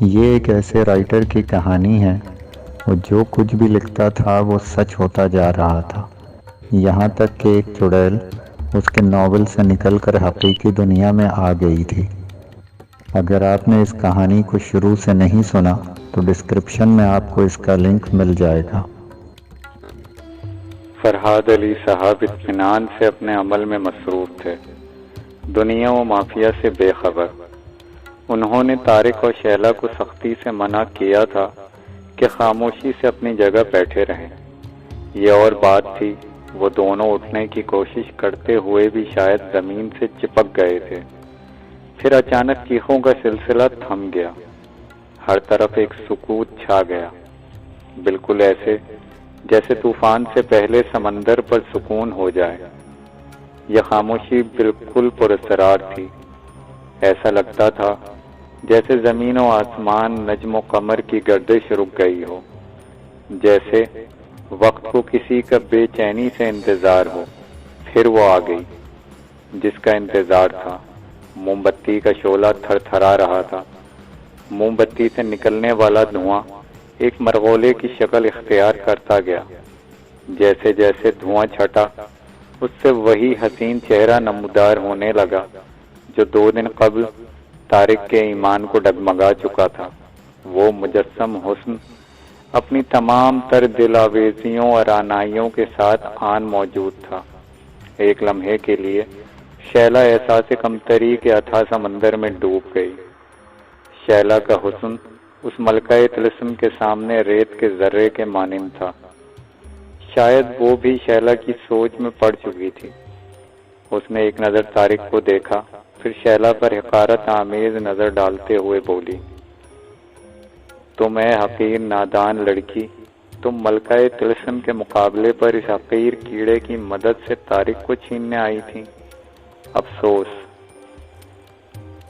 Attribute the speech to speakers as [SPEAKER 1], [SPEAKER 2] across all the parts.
[SPEAKER 1] یہ ایک ایسے رائٹر کی کہانی ہے، وہ جو کچھ بھی لکھتا تھا وہ سچ ہوتا جا رہا تھا، یہاں تک کہ ایک چڑیل اس کے ناول سے نکل کر حقیقی دنیا میں آ گئی تھی۔ اگر آپ نے اس کہانی کو شروع سے نہیں سنا تو ڈسکرپشن میں آپ کو اس کا لنک مل جائے گا۔
[SPEAKER 2] فرحاد علی صاحب اطمینان سے اپنے عمل میں مصروف تھے، دنیا و مافیا سے بے خبر۔ انہوں نے طارق اور شیلا کو سختی سے منع کیا تھا کہ خاموشی سے اپنی جگہ بیٹھے رہیں۔ یہ اور بات تھی، وہ دونوں اٹھنے کی کوشش کرتے ہوئے بھی شاید زمین سے چپک گئے تھے۔ پھر اچانک چیخوں کا سلسلہ تھم گیا، ہر طرف ایک سکوت چھا گیا، بالکل ایسے جیسے طوفان سے پہلے سمندر پر سکون ہو جائے۔ یہ خاموشی بالکل پراسرار تھی، ایسا لگتا تھا جیسے زمین و آسمان، نجم و قمر کی گردش رک گئی ہو، جیسے وقت کو کسی کا بے چینی سے انتظار ہو۔ پھر وہ آ گئی جس کا انتظار تھا۔ موم بتی کا شعلہ تھر تھرا رہا تھا، موم بتی سے نکلنے والا دھواں ایک مرغولے کی شکل اختیار کرتا گیا۔ جیسے جیسے دھواں چھٹا، اس سے وہی حسین چہرہ نمودار ہونے لگا جو 2 دن قبل طارق کے ایمان کو ڈگمگا چکا تھا۔ وہ مجسم حسن اپنی تمام تر دل آویزیوں اور رعنائیوں کے ساتھ آن موجود تھا۔ ایک لمحے کے لیے شیلا احساس کمتری کے اتھاہ سمندر میں ڈوب گئی۔ شیلا کا حسن اس ملکہ طلسم کے سامنے ریت کے ذرے کے مانند تھا۔ شاید وہ بھی شیلا کی سوچ میں پڑ چکی تھی۔ اس نے ایک نظر طارق کو دیکھا، پھر شیلا پر حقارت آمیز نظر ڈالتے ہوئے بولی، تم اے حقیر نادان لڑکی، تم ملکہ طلسم کے مقابلے پر اس حقیر کیڑے کی مدد سے طارق کو چھیننے آئی تھی۔ افسوس،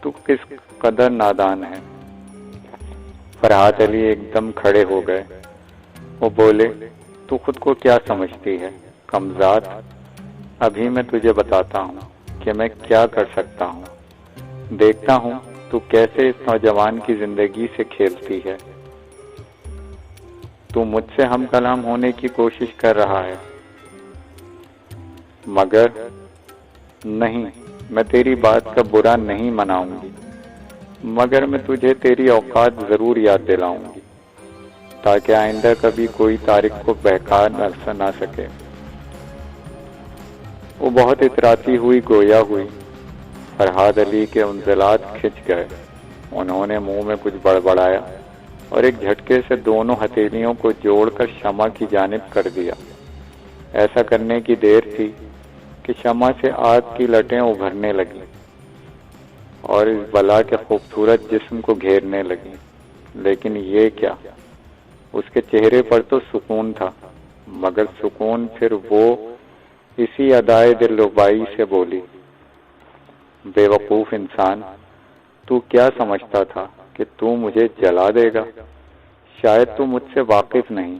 [SPEAKER 2] تو کس قدر نادان ہے۔ فرحاد علی ایک دم کھڑے ہو گئے۔ وہ بولے، تو خود کو کیا سمجھتی ہے کمذات؟ ابھی میں تجھے بتاتا ہوں کہ میں کیا کر سکتا ہوں۔ دیکھتا ہوں تو کیسے اس نوجوان کی زندگی سے کھیلتی ہے۔ تو مجھ سے ہم کلام ہونے کی کوشش کر رہا ہے، مگر نہیں، میں تیری بات کا برا نہیں مناؤں گی، مگر میں تجھے تیری اوقات ضرور یاد دلاؤں گی تاکہ آئندہ کبھی کوئی طارق کو بہکا نہ سکے۔ وہ بہت اتراتی ہوئی گویا ہوئی۔ فرحاد علی کے انزلات کھنچ گئے، انہوں نے منہ میں کچھ بڑبڑایا اور ایک جھٹکے سے دونوں ہتھیلیوں کو جوڑ کر شمع کی جانب کر دیا۔ ایسا کرنے کی دیر تھی کہ شمع سے آگ کی لٹیں ابھرنے لگیں اور اس بلا کے خوبصورت جسم کو گھیرنے لگیں۔ لیکن یہ کیا، اس کے چہرے پر تو سکون تھا، مگر سکون پھر وہ اسی ادائے دلربائی سے بولی، بے وقوف انسان، تو کیا سمجھتا تھا کہ تو مجھے جلا دے گا؟ شاید تو مجھ سے واقف نہیں،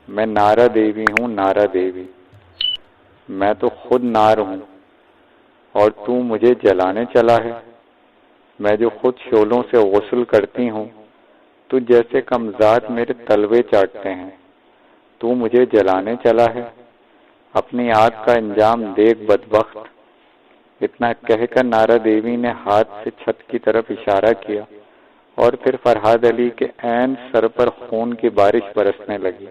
[SPEAKER 2] میں نارا دیوی ہوں، نارا دیوی، میں تو خود نار ہوں، اور تو مجھے جلانے چلا ہے۔ میں جو خود شعلوں سے غسل کرتی ہوں، تو جیسے کمذات میرے تلوے چاٹتے ہیں، تو مجھے جلانے چلا ہے۔ اپنی آگ کا انجام دیکھ بدبخت۔ اتنا کہہ کر نارا دیوی نے ہاتھ سے چھت کی طرف اشارہ کیا اور پھر فرحاد علی کے عین سر پر خون کی بارش برسنے لگی۔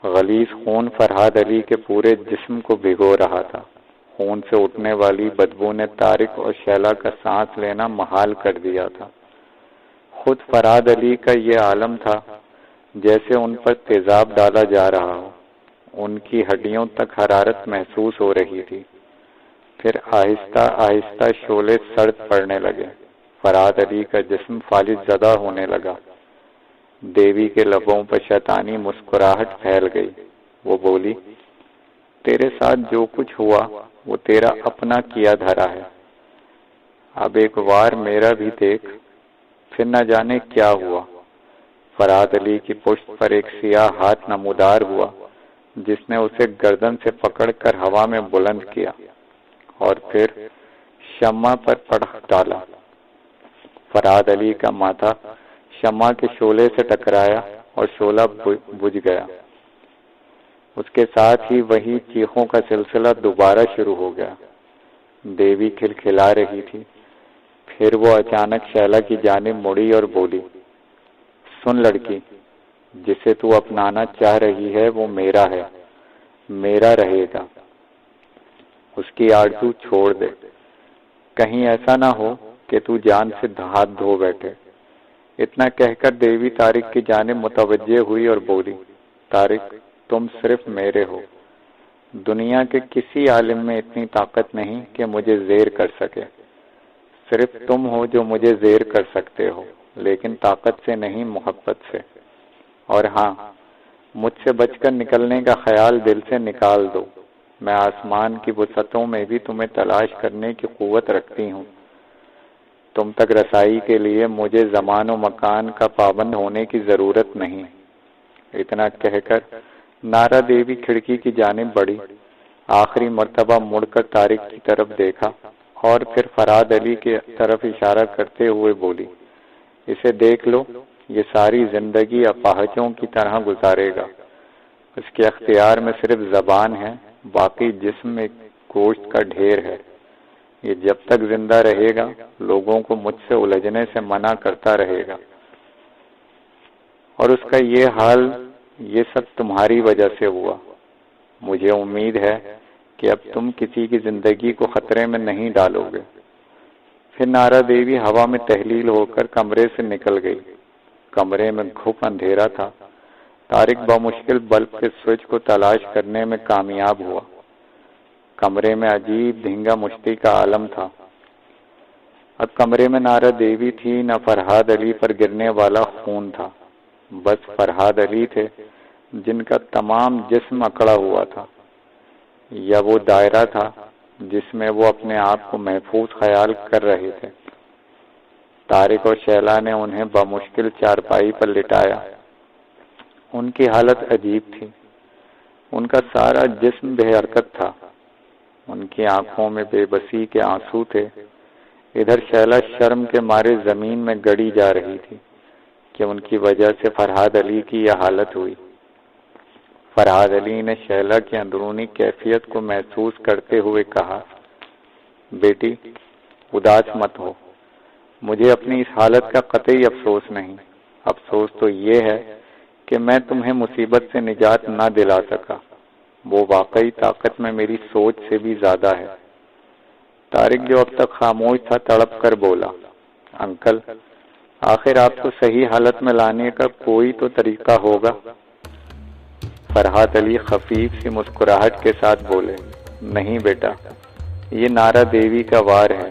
[SPEAKER 2] غلیظ خون فرحاد علی کے پورے جسم کو بھگو رہا تھا۔ خون سے اٹھنے والی بدبو نے طارق اور شیلا کا سانس لینا محال کر دیا تھا۔ خود فرحاد علی کا یہ عالم تھا جیسے ان پر تیزاب ڈالا جا رہا ہو۔ ان کی ہڈیوں تک حرارت محسوس ہو رہی تھی۔ پھر آہستہ آہستہ شعلے سرد پڑنے لگے، فرحاد علی کا جسم فالج زدہ ہونے لگا۔ دیوی کے لبوں پر شیطانی مسکراہٹ پھیل گئی۔ وہ بولی، تیرے ساتھ جو کچھ ہوا وہ تیرا اپنا کیا دھرا ہے، اب ایک وار میرا بھی دیکھ، پھر نہ جانے کیا ہوا۔ فرحاد علی کی پشت پر ایک سیاہ ہاتھ نمودار ہوا جس نے اسے گردن سے پکڑ کر ہوا میں بلند کیا اور پھر شمع پر پٹخ ڈالا۔ فرحاد علی کا ماتھا شمع کے شعلے سے ٹکرایا اور شعلہ بجھ گیا۔ اس کے ساتھ ہی وہی چیخوں کا سلسلہ دوبارہ شروع ہو گیا۔ دیوی کھلکھلا رہی تھی، پھر وہ اچانک شیلا کی جانب مڑی اور بولی، سن لڑکی، جسے تو اپنانا چاہ رہی ہے وہ میرا ہے، میرا رہے گا۔ اس کی آرزو چھوڑ دے، کہیں ایسا نہ ہو کہ تو جان سے ہاتھ دھو بیٹھے۔ اتنا کہہ کر دیوی طارق کی جانب متوجہ ہوئی اور بولی، طارق تم صرف میرے ہو، دنیا کے کسی عالم میں اتنی طاقت نہیں کہ مجھے زیر کر سکے، صرف تم ہو جو مجھے زیر کر سکتے ہو، لیکن طاقت سے نہیں، محبت سے۔ اور ہاں، مجھ سے بچ کر نکلنے کا خیال دل سے نکال دو، میں آسمان کی وسعتوں میں بھی تمہیں تلاش کرنے کی قوت رکھتی ہوں، تم تک رسائی کے لیے مجھے زمان و مکان کا پابند ہونے کی ضرورت نہیں۔ اتنا کہہ کر نارا دیوی کھڑکی کی جانب بڑھی، آخری مرتبہ مڑ کر طارق کی طرف دیکھا اور پھر فرحاد علی کی طرف اشارہ کرتے ہوئے بولی، اسے دیکھ لو، یہ ساری زندگی اپاہجوں کی طرح گزارے گا، اس کے اختیار میں صرف زبان ہے، باقی جسم میں گوشت کا ڈھیر ہے، یہ جب تک زندہ رہے گا لوگوں کو مجھ سے الجھنے سے منع کرتا رہے گا، اور اس کا یہ حال، یہ سب تمہاری وجہ سے ہوا۔ مجھے امید ہے کہ اب تم کسی کی زندگی کو خطرے میں نہیں ڈالو گے۔ پھر نارا دیوی ہوا میں تحلیل ہو کر کمرے سے نکل گئی۔ کمرے میں گھپ اندھیرا تھا۔ طارق بمشکل بلب کے سوئچ کو تلاش کرنے میں کامیاب ہوا۔ کمرے میں عجیب دھنگا مشتی کا عالم تھا۔ اب کمرے میں نارا دیوی تھی، نہ فرحاد علی پر گرنے والا خون تھا، بس فرحاد علی تھے جن کا تمام جسم اکڑا ہوا تھا، یا وہ دائرہ تھا جس میں وہ اپنے آپ کو محفوظ خیال کر رہے تھے۔ طارق اور شیلا نے انہیں بمشکل چارپائی پر لٹایا۔ ان کی حالت عجیب تھی، ان کا سارا جسم بے حرکت تھا، ان کی آنکھوں میں بے بسی کے آنسو تھے۔ ادھر شیلا شرم کے مارے زمین میں گڑی جا رہی تھی کہ ان کی وجہ سے فرحاد علی کی یہ حالت ہوئی۔ فرحاد علی نے شیلا کی اندرونی کیفیت کو محسوس کرتے ہوئے کہا، بیٹی اداس مت ہو، مجھے اپنی اس حالت کا قطعی افسوس نہیں، افسوس تو یہ ہے کہ میں تمہیں مصیبت سے نجات نہ دلا سکا، وہ واقعی طاقت میں میری سوچ سے بھی زیادہ ہے۔ طارق جو اب تک خاموش تھا تڑپ کر بولا، انکل آخر آپ کو صحیح حالت میں لانے کا کوئی تو طریقہ ہوگا۔ فرحاد علی خفیف سی مسکراہٹ کے ساتھ بولے، نہیں بیٹا، یہ نارا دیوی کا وار ہے،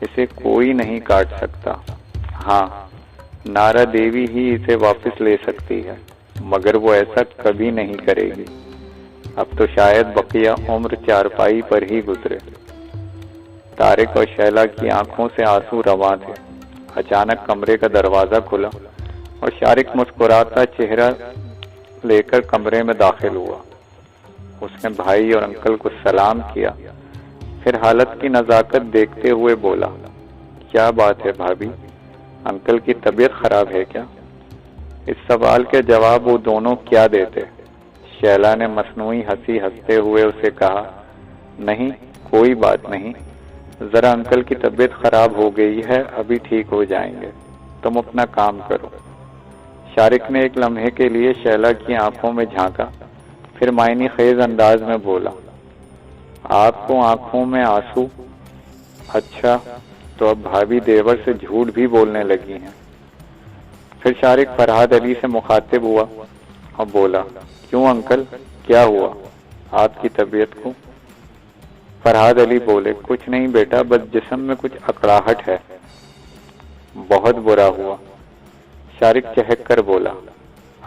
[SPEAKER 2] اسے کوئی نہیں کاٹ سکتا۔ ہاں، نارا دیوی ہی اسے واپس لے سکتی ہے، مگر وہ ایسا کبھی نہیں کرے گی۔ اب تو شاید بقیہ عمر چارپائی پر ہی گزرے۔ طارق اور شیلا کی آنکھوں سے آنسو رواں تھے۔ اچانک کمرے کا دروازہ کھلا اور شارق مسکراتا چہرہ لے کر کمرے میں داخل ہوا۔ اس نے بھائی اور انکل کو سلام کیا، پھر حالت کی نزاکت دیکھتے ہوئے بولا، کیا بات ہے بھابھی، انکل کی طبیعت خراب ہے کیا؟ اس سوال کے جواب وہ دونوں کیا دیتے؟ شیلا نے مصنوعی ہنسی ہنستے ہوئے اسے کہا، نہیں کوئی بات نہیں، ذرا انکل کی طبیعت خراب ہو گئی ہے، ابھی ٹھیک ہو جائیں گے، تم اپنا کام کرو۔ شارق نے ایک لمحے کے لیے شیلا کی آنکھوں میں جھانکا، پھر معنی خیز انداز میں بولا، آپ کو آنکھوں میں آنسو؟ اچھا، تو اب بھابھی دیور سے جھوٹ بھی بولنے لگی ہیں۔ پھر شارق فرحاد علی سے مخاطب ہوا اور بولا، کیوں انکل، کیا ہوا آپ کی طبیعت کو؟ فرحاد علی بولے، کچھ نہیں بیٹا، بس جسم میں کچھ اکڑاہٹ ہے۔ بہت برا ہوا۔ شارق چہک کر بولا،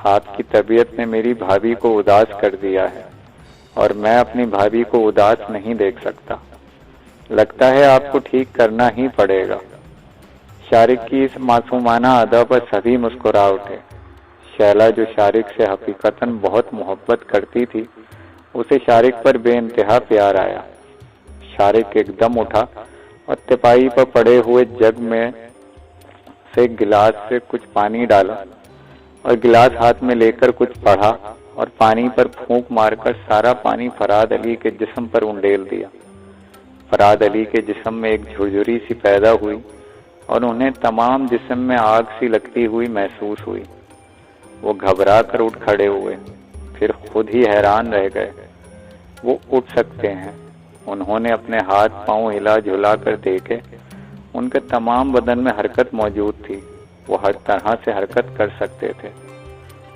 [SPEAKER 2] آپ کی طبیعت نے میری بھابھی کو اداس کر دیا ہے، اور میں اپنی بھابھی کو اداس نہیں دیکھ سکتا، لگتا ہے آپ کو ٹھیک کرنا ہی پڑے گا۔ شارق کی اس معصومانہ ادا پر سبھی مسکرا اٹھے۔ شیلا جو شارق سے حقیقتاً بہت محبت کرتی تھی، اسے شارق پر بے انتہا پیار آیا۔ شارق ایک دم اٹھا اور تپائی پر پڑے ہوئے جگ میں اسے ایک گلاس سے کچھ پانی ڈالا اور گلاس ہاتھ میں لے کر کچھ پڑھا اور پانی پر پھونک مار کر سارا پانی فراد علی کے جسم پر انڈیل دیا۔ فراد علی کے جسم میں ایک جھرجھری سی پیدا ہوئی اور انہیں تمام جسم میں آگ سی لگتی ہوئی محسوس ہوئی۔ وہ گھبرا کر اٹھ کھڑے ہوئے، پھر خود ہی حیران رہ گئے۔ وہ اٹھ سکتے ہیں۔ انہوں نے اپنے ہاتھ پاؤں ہلا جھلا کر دیکھے، ان کے تمام بدن میں حرکت موجود تھی، وہ ہر طرح سے حرکت کر سکتے تھے۔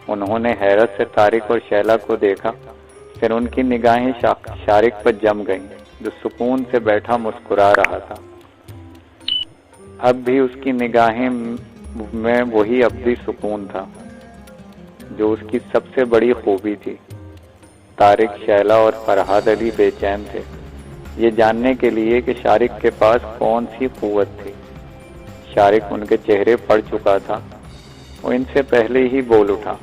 [SPEAKER 2] انہوں نے حیرت سے طارق اور شیلا کو دیکھا، پھر ان کی نگاہیں شارق پر جم گئیں جو سکون سے بیٹھا مسکرا رہا تھا۔ اب بھی اس کی نگاہیں میں وہی ابدی سکون تھا جو اس کی سب سے بڑی خوبی تھی۔ طارق، شیلا اور فرحاد علی بے چین تھے یہ جاننے کے لیے کہ شارق کے پاس کون سی قوت تھی۔ شارق ان کے چہرے پڑ چکا تھا، وہ ان سے پہلے ہی بول اٹھا۔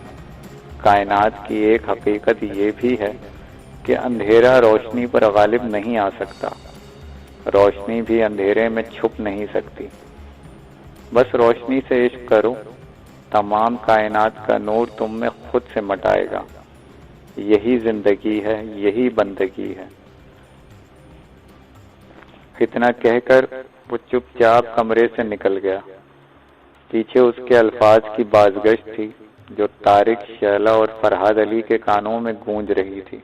[SPEAKER 2] کائنات کی ایک حقیقت یہ بھی ہے کہ اندھیرا روشنی پر غالب نہیں آ سکتا، روشنی بھی اندھیرے میں چھپ نہیں سکتی۔ بس روشنی سے عشق کرو، تمام کائنات کا نور تم میں خود سے مٹائے گا۔ یہی زندگی ہے، یہی بندگی ہے۔ اتنا کہہ کر وہ چپ چاپ کمرے سے نکل گیا۔ پیچھے اس کے الفاظ کی بازگشت تھی جو طارق، شیلا اور فرحاد علی کے کانوں میں گونج رہی تھی۔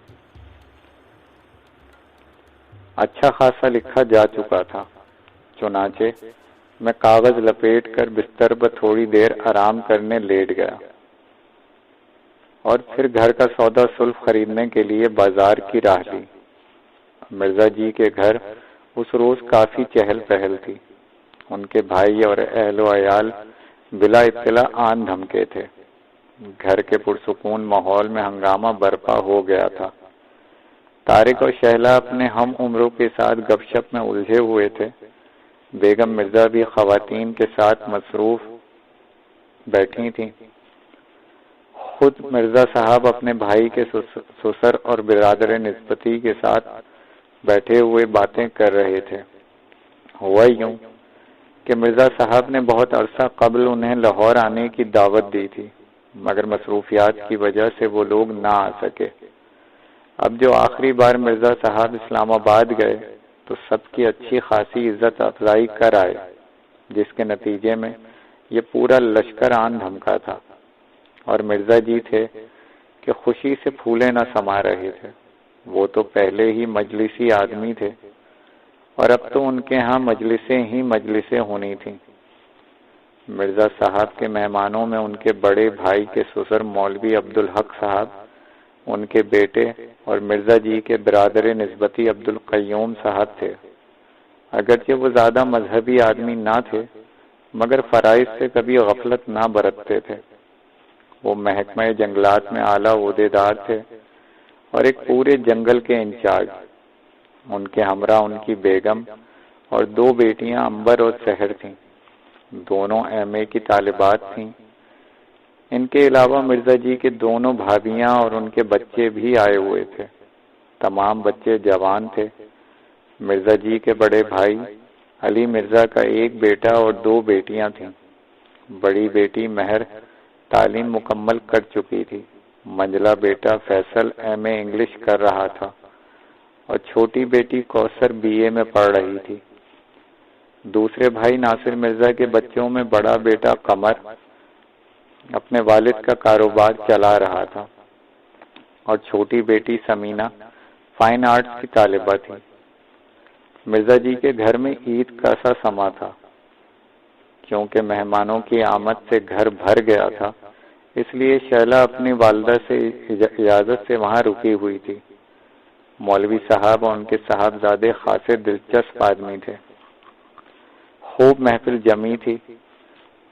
[SPEAKER 2] اچھا خاصا لکھا جا چکا تھا، چنانچہ میں کاغذ لپیٹ کر بستر پر تھوڑی دیر آرام کرنے لیٹ گیا اور پھر گھر کا سودا سلف خریدنے کے لیے بازار کی راہ لی۔ مرزا جی کے گھر اس روز کافی چہل پہل تھی۔ ان کے بھائی اور اہل و عیال بلا اطلاع آن دھمکے تھے۔ گھر کے پرسکون ماحول میں ہنگامہ برپا ہو گیا تھا۔ طارق اور شہلا اپنے ہم عمروں کے ساتھ گپ شپ میں الجھے ہوئے تھے۔ بیگم مرزا بھی خواتین کے ساتھ مصروف بیٹھی تھیں۔ خود مرزا صاحب اپنے بھائی کے سسر اور برادر نسبتی کے ساتھ بیٹھے ہوئے باتیں کر رہے تھے۔ ہوا یوں کہ مرزا صاحب نے بہت عرصہ قبل انہیں لاہور آنے کی دعوت دی تھی، مگر مصروفیات کی وجہ سے وہ لوگ نہ آ سکے۔ اب جو آخری بار مرزا صاحب اسلام آباد گئے تو سب کی اچھی خاصی عزت افزائی کر آئے، جس کے نتیجے میں یہ پورا لشکر آن دھمکا تھا، اور مرزا جی تھے کہ خوشی سے پھولے نہ سما رہے تھے۔ وہ تو پہلے ہی مجلسی آدمی تھے اور اب تو ان کے ہاں مجلسیں ہونی تھیں۔ مرزا صاحب کے مہمانوں میں ان کے بڑے بھائی کے سسر مولوی عبدالحق صاحب، ان کے بیٹے اور مرزا جی کے برادر نسبتی عبدالقیوم صاحب تھے۔ اگرچہ وہ زیادہ مذہبی آدمی نہ تھے، مگر فرائض سے کبھی غفلت نہ برتتے تھے۔ وہ محکمہ جنگلات میں اعلیٰ عہدیدار تھے اور ایک پورے جنگل کے انچارج۔ ان کے ہمراہ ان کی بیگم اور دو بیٹیاں امبر اور سحر تھیں، دونوں ایم اے کی طالبات تھیں۔ ان کے علاوہ مرزا جی کے دونوں بھابیاں اور ان کے بچے بھی آئے ہوئے تھے۔ تمام بچے جوان تھے۔ مرزا جی کے بڑے بھائی علی مرزا کا ایک بیٹا اور دو بیٹیاں تھیں۔ بڑی بیٹی مہر تعلیم مکمل کر چکی تھی، منجلا بیٹا فیصل ایم اے انگلش کر رہا تھا اور چھوٹی بیٹی کوثر بی اے میں پڑھ رہی تھی۔ دوسرے بھائی ناصر مرزا کے بچوں میں بڑا بیٹا قمر اپنے والد کا کاروبار چلا رہا تھا اور چھوٹی بیٹی سمینہ فائن آرٹس کی طالبہ تھی۔ مرزا جی کے گھر میں عید کا سا سما تھا۔ کیونکہ مہمانوں کی آمد سے گھر بھر گیا تھا، اس لیے شیلا اپنی والدہ سے اجازت سے وہاں رکی ہوئی تھی۔ مولوی صاحب اور ان کے صاحبزادے خاصے دلچسپ آدمی تھے۔ خوب محفل جمی تھی،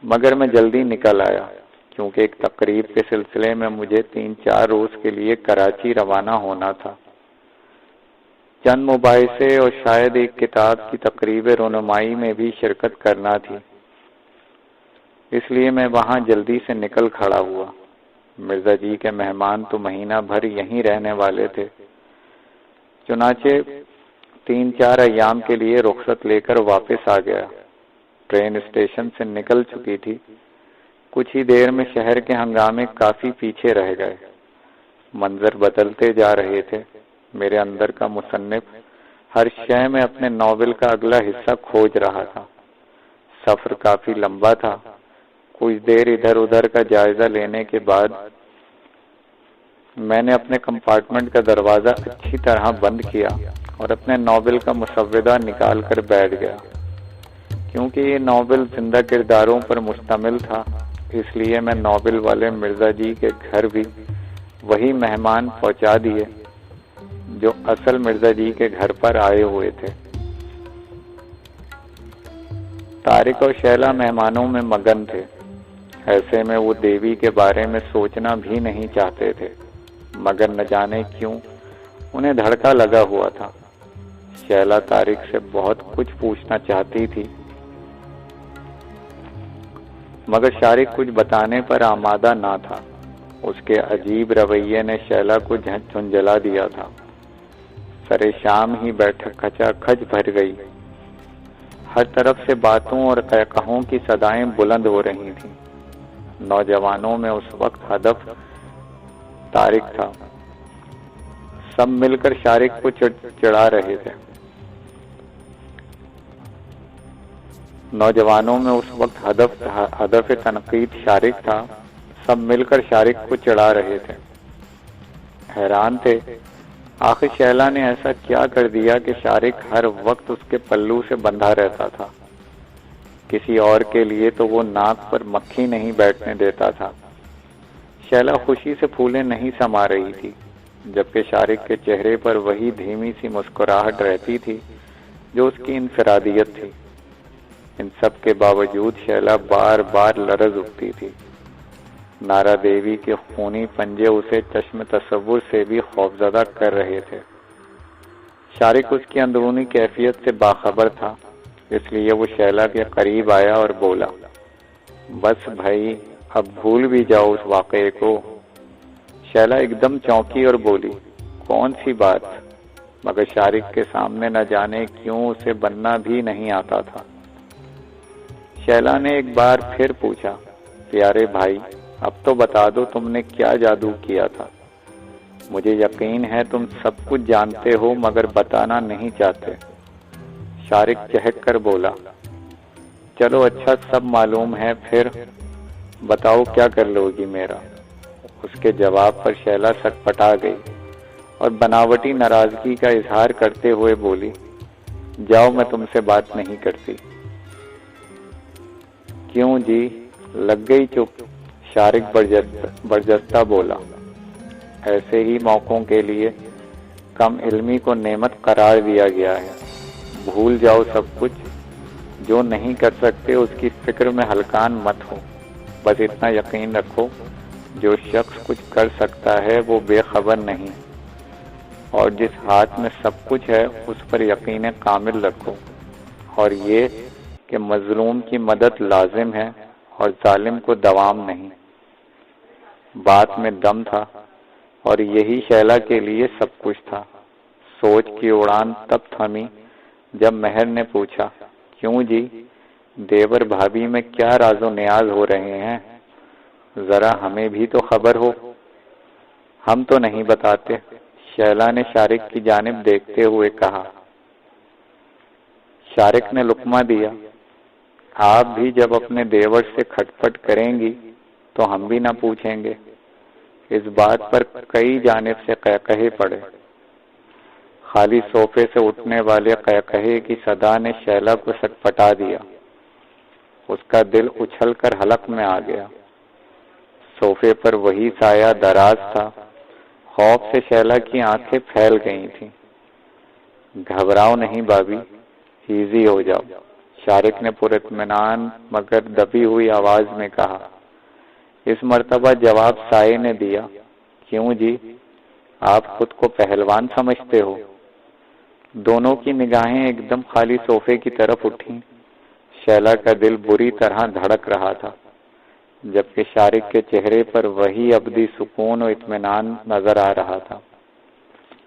[SPEAKER 2] مگر میں جلدی نکل آیا کیونکہ ایک تقریب کے سلسلے میں مجھے 3-4 روز کے لیے کراچی روانہ ہونا تھا۔ چند مباحثے اور شاید ایک کتاب کی تقریب رونمائی میں بھی شرکت کرنا تھی، اس لیے میں وہاں جلدی سے نکل کھڑا ہوا۔ مرزا جی کے مہمان تو مہینہ بھر یہیں رہنے والے تھے، چنانچہ 3-4 ایام کے لیے رخصت لے کر واپس آ گیا۔ ٹرین اسٹیشن سے نکل چکی تھی۔ کچھ ہی دیر میں شہر کے ہنگامے کافی پیچھے رہ گئے، منظر بدلتے جا رہے تھے۔ میرے اندر کا مصنف ہر شے میں اپنے ناول کا اگلا حصہ کھوج رہا تھا۔ سفر کافی لمبا تھا۔ کچھ دیر ادھر ادھر کا جائزہ لینے کے بعد میں نے اپنے کمپارٹمنٹ کا دروازہ اچھی طرح بند کیا اور اپنے ناول کا مسودہ نکال کر بیٹھ گیا۔ کیونکہ یہ ناول زندہ کرداروں پر مشتمل تھا، اس لیے میں ناول والے مرزا جی کے گھر بھی وہی مہمان پہنچا دیے جو اصل مرزا جی کے گھر پر آئے ہوئے تھے۔ طارق اور شیلا مہمانوں میں مگن تھے، ایسے میں وہ دیوی کے بارے میں سوچنا بھی نہیں چاہتے تھے، مگر نہ جانے کیوں انہیں دھڑکا لگا ہوا تھا۔ شیلا طارق سے بہت کچھ پوچھنا چاہتی تھی، مگر شارق کچھ بتانے پر آمادہ نہ تھا۔ اس کے عجیب رویے نے شیلا کو جھنجھلا دیا تھا۔ سرے شام ہی بیٹھک کھچا کھچ بھر گئی۔ ہر طرف سے باتوں اور قہقہوں کی صدائیں بلند ہو رہی تھیں۔ نوجوانوں میں اس وقت ہدف طارق تھا۔ سب مل کر شارق کو چڑھا رہے تھے۔ نوجوانوں میں اس وقت ہدف تنقید شارق تھا۔ سب مل کر شارق کو چڑھا رہے تھے۔ حیران تھے، آخر شیلا نے ایسا کیا کر دیا کہ شارق ہر وقت اس کے پلو سے بندھا رہتا تھا۔ کسی اور کے لیے تو وہ ناک پر مکھی نہیں بیٹھنے دیتا تھا۔ شیلا خوشی سے پھولیں نہیں سما رہی تھی، جبکہ شارق کے چہرے پر وہی دھیمی سی مسکراہٹ رہتی تھی جو اس کی انفرادیت تھی۔ ان سب کے باوجود شیلا بار بار لرز اٹھتی تھی۔ نارا دیوی کے خونی پنجے اسے چشم تصور سے بھی خوفزدہ کر رہے تھے۔ شارق اس کی اندرونی کیفیت سے باخبر تھا، اس لیے وہ شیلا کے قریب آیا اور بولا، بس بھائی اب بھول بھی جاؤ اس واقعے کو۔ شیلا ایک دم چونکی اور بولی، کون سی بات؟ مگر شارق کے سامنے نہ جانے کیوں اسے بننا بھی نہیں آتا تھا۔ شیلا نے ایک بار پھر پوچھا، پیارے بھائی اب تو بتا دو تم نے کیا جادو کیا تھا؟ مجھے یقین ہے تم سب کچھ جانتے ہو مگر بتانا نہیں چاہتے۔ شارق چہک کر بولا، چلو اچھا سب معلوم ہے، پھر بتاؤ کیا کر لو گی میرا؟ اس کے جواب پر شیلا سٹپٹا گئی اور بناوٹی ناراضگی کا اظہار کرتے ہوئے بولی، جاؤ میں تم سے بات نہیں کرتی۔ کیوں جی؟ لگ گئی چپ؟ شارق برجستہ بولا، ایسے ہی موقعوں کے لیے کم علمی کو نعمت قرار دیا گیا ہے۔ بھول جاؤ سب کچھ، جو نہیں کر سکتے اس کی فکر میں ہلکان مت ہو۔ بس اتنا یقین رکھو، جو شخص کچھ کر سکتا ہے وہ بے خبر نہیں، اور جس ہاتھ میں سب کچھ ہے اس پر یقین کامل رکھو، اور یہ کہ مظلوم کی مدد لازم ہے اور ظالم کو دوام نہیں۔ بات میں دم تھا، اور یہی شیلا کے لیے سب کچھ تھا۔ سوچ کی اڑان تب تھمی جب مہر نے پوچھا، کیوں جی؟ دیور بھابھی میں کیا راز و نیاز ہو رہے ہیں؟ ذرا ہمیں بھی تو خبر ہو۔ ہم تو نہیں بتاتے، شیلا نے شارق کی جانب دیکھتے ہوئے کہا۔ شارق نے لقمہ دیا، آپ بھی جب اپنے دیور سے کھٹپٹ کریں گی تو ہم بھی نہ پوچھیں گے۔ اس بات پر کئی جانب سے قہقہے پڑے۔ خالی صوفے سے اٹھنے والے قہقہے کی صدا نے شیلا کو سٹپٹا دیا۔ اس کا دل اچھل کر حلق میں آ گیا۔ صوفے پر وہی سایہ دراز تھا۔ خوف سے شیلا کی آنکھیں پھیل گئی تھیں۔ گھبراؤ نہیں بھابھی، ایزی ہو جاؤ، شارق نے پر اطمینان مگر دبی ہوئی آواز میں کہا۔ اس مرتبہ جواب سائے نے دیا، کیوں جی؟ آپ خود کو پہلوان سمجھتے ہو؟ دونوں کی نگاہیں ایک دم خالی صوفے کی طرف اٹھیں۔ شیلا کا دل بری طرح دھڑک رہا تھا، جبکہ شارق کے چہرے پر وہی ابدی سکون و اطمینان نظر آ رہا تھا۔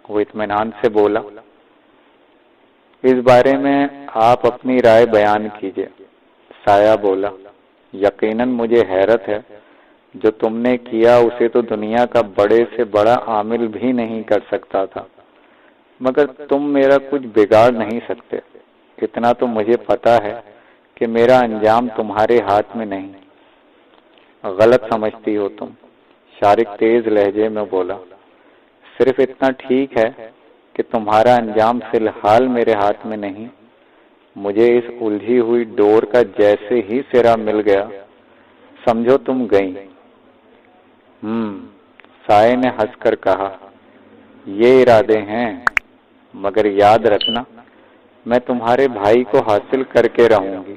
[SPEAKER 2] وہ اطمینان سے بولا، اس بارے میں آپ اپنی رائے بیان کیجئے۔ سایہ بولا، یقیناً مجھے حیرت ہے، جو تم نے کیا اسے تو دنیا کا بڑے سے بڑا عامل بھی نہیں کر سکتا تھا، مگر تم میرا کچھ بگاڑ نہیں سکتے۔ اتنا تو مجھے پتا ہے کہ میرا انجام تمہارے ہاتھ میں نہیں۔ غلط سمجھتی ہو تم، شارق تیز لہجے میں بولا۔ صرف اتنا ٹھیک ہے کہ تمہارا انجام فی الحال میرے ہاتھ میں نہیں۔ مجھے اس الجھی ہوئی ڈور کا جیسے ہی سرا مل گیا، سمجھو تم گئی۔ سائے نے ہنس کر کہا، یہ ارادے ہیں، مگر یاد رکھنا میں تمہارے بھائی کو حاصل کر کے رہوں گی۔